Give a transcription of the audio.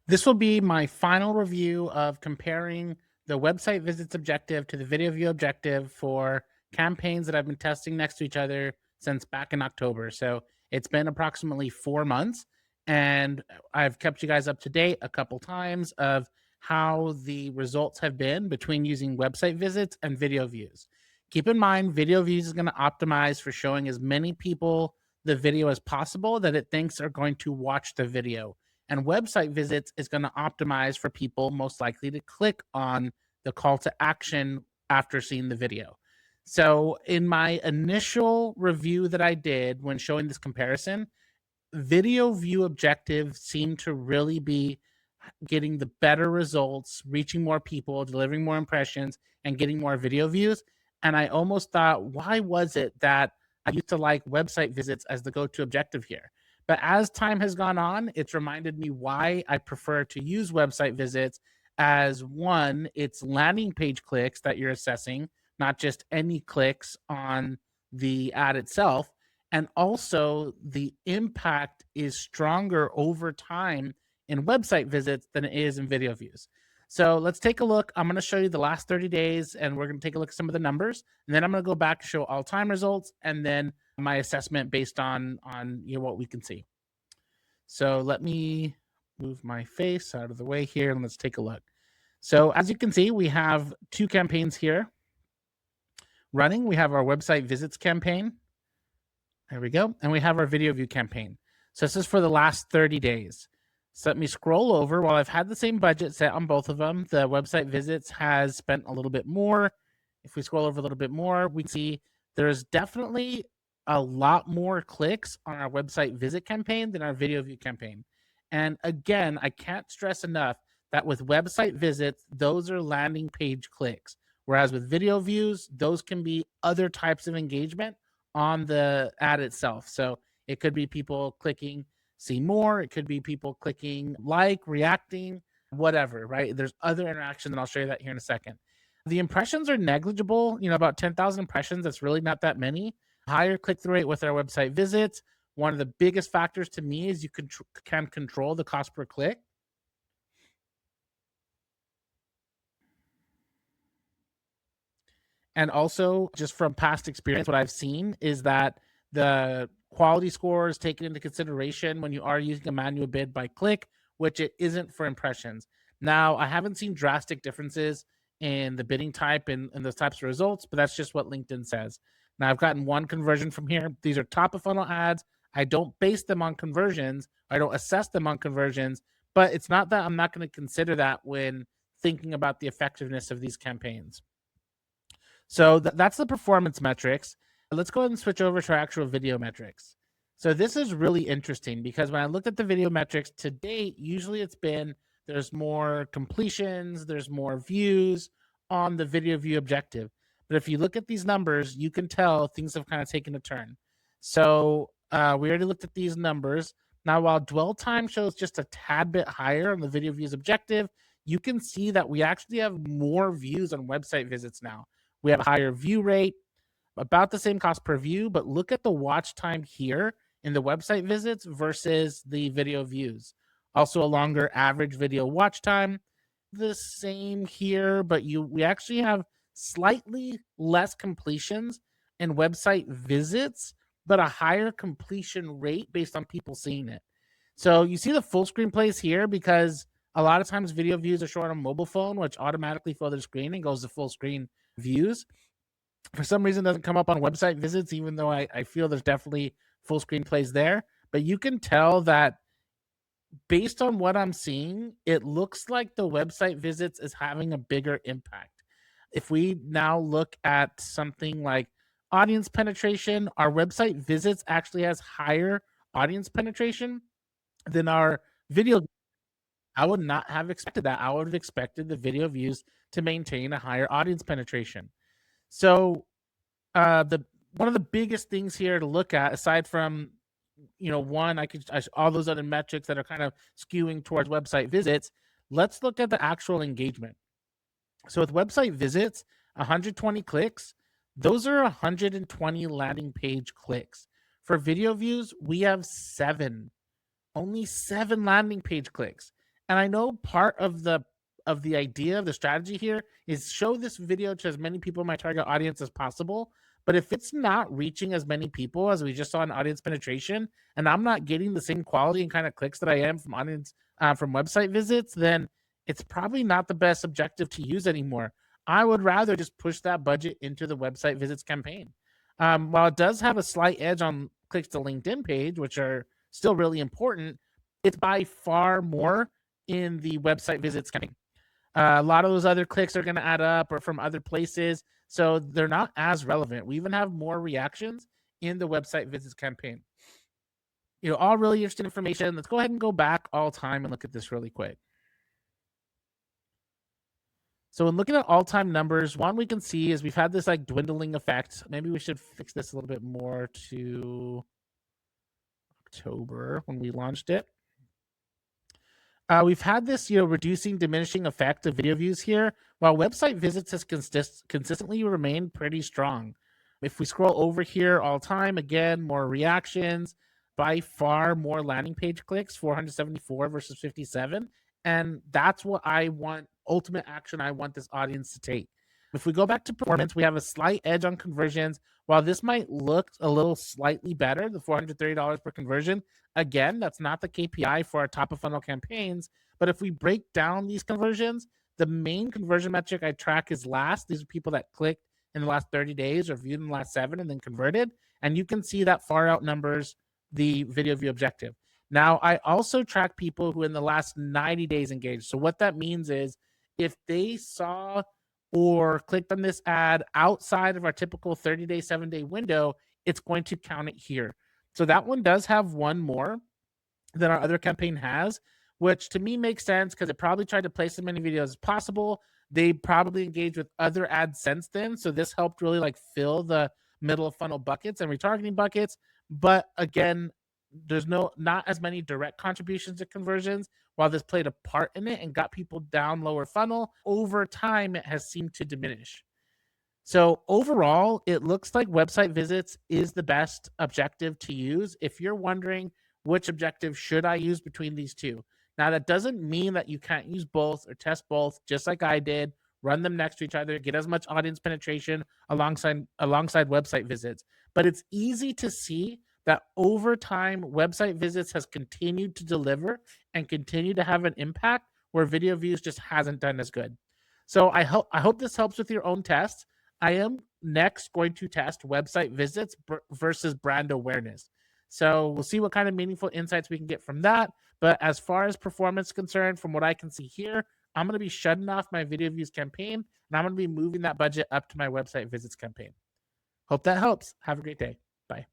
This will be my final review of comparing the website visits objective to the video view objective for campaigns that I've been testing next to each other since back in October. So it's been approximately 4 months, and I've kept you guys up to date a couple times of how the results have been between using website visits and video views. Keep in mind, video views is going to optimize for showing as many people the video as possible that it thinks are going to watch the video, and website visits is going to optimize for people most likely to click on the call to action after seeing the video. So, in my initial review that I did when showing this comparison, video view objective seemed to really be getting the better results, reaching more people, delivering more impressions, and getting more video views. And I almost thought, why was it that I used to like website visits as the go to objective here? But as time has gone on, it's reminded me why I prefer to use website visits. As one, it's landing page clicks that you're assessing, not just any clicks on the ad itself. And also, the impact is stronger over time in website visits than it is in video views. So let's take a look. I'm going to show you the last 30 days, and we're going to take a look at some of the numbers, and then I'm going to go back to show all time results, and then my assessment based on what we can see. So let me move my face out of the way here, and let's take a look. So as you can see, we have two campaigns here running. We have our website visits campaign. There we go. And we have our video view campaign. So this is for the last 30 days. So let me scroll over. While I've had the same budget set on both of them, the website visits has spent a little bit more. If we scroll over a little bit more, we see there's definitely a lot more clicks on our website visit campaign than our video view campaign. And again, I can't stress enough that with website visits, those are landing page clicks. Whereas with video views, those can be other types of engagement on the ad itself. So it could be people clicking see more, it could be people clicking like, reacting, whatever, right? There's other interaction, and I'll show you that here in a second. The impressions are negligible, about 10,000 impressions. That's really not that many. Higher click through rate with our website visits. One of the biggest factors to me is you can control the cost per click. And also, just from past experience, what I've seen is that the quality score is taken into consideration when you are using a manual bid by click, which it isn't for impressions. Now, I haven't seen drastic differences in the bidding type and those types of results, but that's just what LinkedIn says. Now, I've gotten one conversion from here. These are top of funnel ads. I don't base them on conversions, I don't assess them on conversions, but it's not that I'm not going to consider that when thinking about the effectiveness of these campaigns. So that's the performance metrics. Let's go ahead and switch over to our actual video metrics. So this is really interesting because when I looked at the video metrics to date, usually it's been there's more completions, there's more views on the video view objective. But if you look at these numbers, you can tell things have kind of taken a turn. So we already looked at these numbers. Now, while dwell time shows just a tad bit higher on the video views objective, you can see that we actually have more views on website visits now. We have a higher view rate, about the same cost per view, but look at the watch time here in the website visits versus the video views. Also, a longer average video watch time. The same here, but we actually have slightly less completions in website visits, but a higher completion rate based on people seeing it. So you see the full screen plays here because a lot of times video views are shown on a mobile phone, which automatically fill their screen and goes to full screen views. For some reason, it doesn't come up on website visits, even though I feel there's definitely full screen plays there. But you can tell that based on what I'm seeing, it looks like the website visits is having a bigger impact. If we now look at something like audience penetration, our website visits actually has higher audience penetration than our video. I would not have expected that. I would have expected the video views to maintain a higher audience penetration. So the one of the biggest things here to look at, aside from one, all those other metrics that are kind of skewing towards website visits. Let's look at the actual engagement. So with website visits, 120 clicks, those are 120 landing page clicks. For video views, we have only seven landing page clicks. And I know part of the idea of the strategy here is show this video to as many people in my target audience as possible. But if it's not reaching as many people as we just saw in audience penetration, and I'm not getting the same quality and kind of clicks that I am from audience from website visits, then it's probably not the best objective to use anymore. I would rather just push that budget into the website visits campaign. While it does have a slight edge on clicks to LinkedIn page, which are still really important, it's by far more in the website visits campaign. A lot of those other clicks are going to add up or from other places, so they're not as relevant. We even have more reactions in the website visits campaign. All really interesting information. Let's go ahead and go back all time and look at this really quick. So in looking at all-time numbers, one we can see is we've had this like dwindling effect. Maybe we should fix this a little bit more to October when we launched it. We've had this, reducing, diminishing effect of video views here, while website visits has consistently remained pretty strong. If we scroll over here all time, again, more reactions, by far more landing page clicks, 474 versus 57. And that's what I want, ultimate action I want this audience to take. If we go back to performance, we have a slight edge on conversions. While this might look a little slightly better, the $430 per conversion, again, that's not the KPI for our top of funnel campaigns. But if we break down these conversions, the main conversion metric I track is last. These are people that clicked in the last 30 days or viewed in the last 7 and then converted. And you can see that far outnumbers the video view objective. Now, I also track people who in the last 90 days engaged. So what that means is if they saw or clicked on this ad outside of our typical 30-day, 7-day window, it's going to count it here. So that one does have one more than our other campaign has, which to me makes sense because it probably tried to place as many videos as possible. They probably engaged with other ads since then. So this helped really like fill the middle of funnel buckets and retargeting buckets. But again, there's not as many direct contributions to conversions. While this played a part in it and got people down lower funnel, over time it has seemed to diminish. So overall, it looks like website visits is the best objective to use if you're wondering which objective should I use between these two. Now, that doesn't mean that you can't use both or test both, just like I did. Run them next to each other, get as much audience penetration alongside website visits. But it's easy to see that over time, website visits has continued to deliver and continue to have an impact where video views just hasn't done as good. So I hope this helps with your own test. I am next going to test website visits versus brand awareness. So we'll see what kind of meaningful insights we can get from that. But as far as performance is concerned, from what I can see here, I'm going to be shutting off my video views campaign and I'm going to be moving that budget up to my website visits campaign. Hope that helps. Have a great day. Bye.